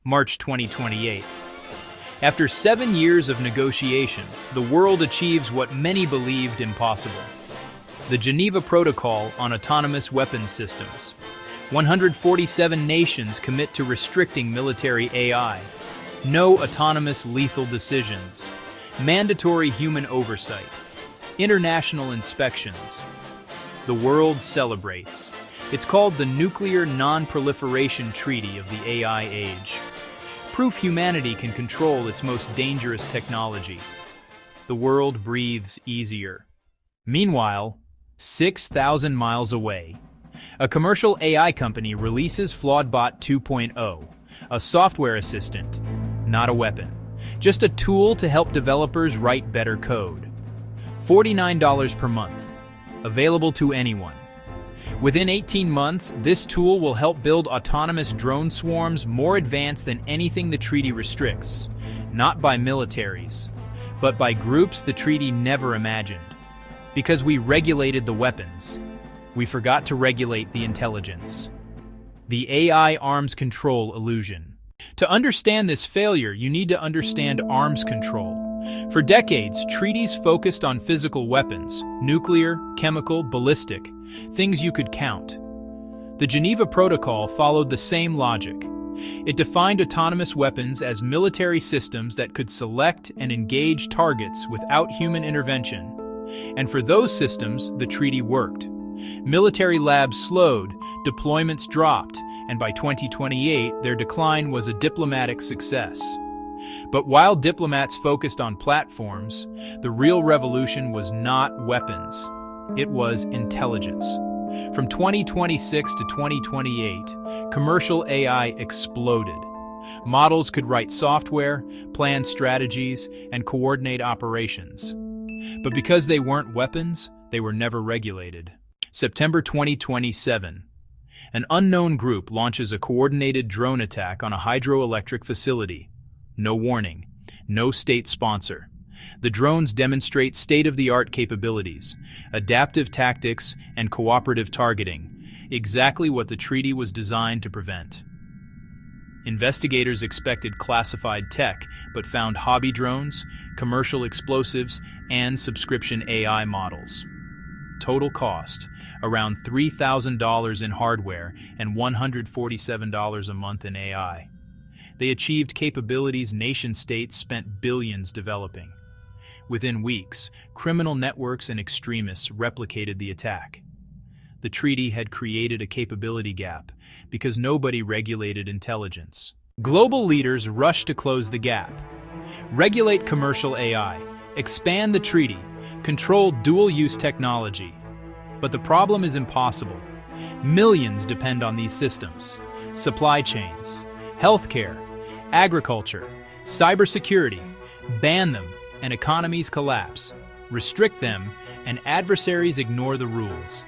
March 2028. After 7 years of negotiation, the world achieves what many believed impossible. The Geneva Protocol on Autonomous Weapons Systems. 147 nations commit to restricting military AI. No autonomous lethal decisions. Mandatory human oversight. International inspections. The world celebrates. It's called the Nuclear Non-Proliferation Treaty of the AI Age. Proof humanity can control its most dangerous technology. The world breathes easier. Meanwhile, 6,000 miles away, a commercial AI company releases FlawedBot 2.0, a software assistant, not a weapon, just a tool to help developers write better code. $49 per month, available to anyone. Within 18 months, this tool will help build autonomous drone swarms more advanced than anything the treaty restricts, not by militaries, but by groups the treaty never imagined. Because we regulated the weapons, we forgot to regulate the intelligence. The AI arms control illusion. To understand this failure, you need to understand arms control. For decades, treaties focused on physical weapons, nuclear, chemical, ballistic, things you could count. The Geneva Protocol followed the same logic. It defined autonomous weapons as military systems that could select and engage targets without human intervention. And for those systems, the treaty worked. Military labs slowed, deployments dropped, and by 2028, their decline was a diplomatic success. But while diplomats focused on platforms, the real revolution was not weapons. It was intelligence. From 2026 to 2028, commercial AI exploded. Models could write software, plan strategies, and coordinate operations. But because they weren't weapons, they were never regulated. September 2027. An unknown group launches a coordinated drone attack on a hydroelectric facility. No warning, no state sponsor. The drones demonstrate state-of-the-art capabilities, adaptive tactics, and cooperative targeting, exactly what the treaty was designed to prevent. Investigators expected classified tech, but found hobby drones, commercial explosives, and subscription AI models. Total cost, around $3,000 in hardware and $147 a month in AI. They achieved capabilities nation-states spent billions developing. Within weeks, criminal networks and extremists replicated the attack. The treaty had created a capability gap because nobody regulated intelligence. Global leaders rushed to close the gap. Regulate commercial AI, expand the treaty, control dual-use technology. But the problem is impossible. Millions depend on these systems. Supply chains, healthcare, agriculture, cybersecurity. Ban them, and economies collapse. Restrict them, and adversaries ignore the rules.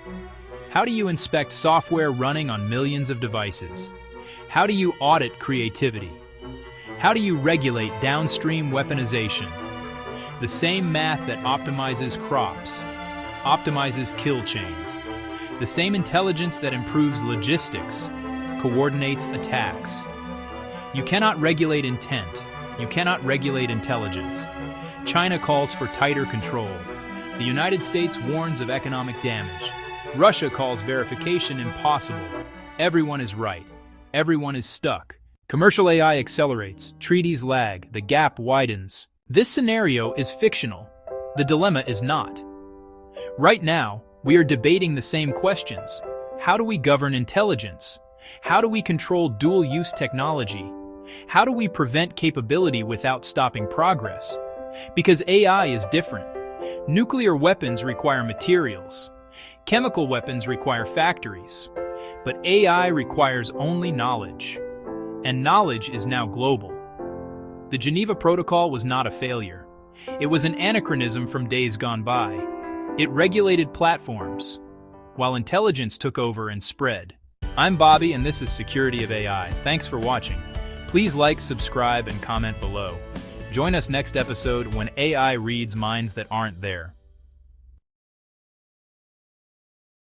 How do you inspect software running on millions of devices? How do you audit creativity? How do you regulate downstream weaponization? The same math that optimizes crops, optimizes kill chains. The same intelligence that improves logistics, coordinates attacks. You cannot regulate intent. You cannot regulate intelligence. China calls for tighter control. The United States warns of economic damage. Russia calls verification impossible. Everyone is right. Everyone is stuck. Commercial AI accelerates. Treaties lag. The gap widens. This scenario is fictional. The dilemma is not. Right now, we are debating the same questions. How do we govern intelligence? How do we control dual-use technology? How do we prevent capability without stopping progress? Because AI is different. Nuclear weapons require materials. Chemical weapons require factories. But AI requires only knowledge. And knowledge is now global. The Geneva Protocol was not a failure. It was an anachronism from days gone by. It regulated platforms, while intelligence took over and spread. I'm Bobby, and this is Security of AI. Thanks for watching. Please like, subscribe, and comment below. Join us next episode when AI reads minds that aren't there.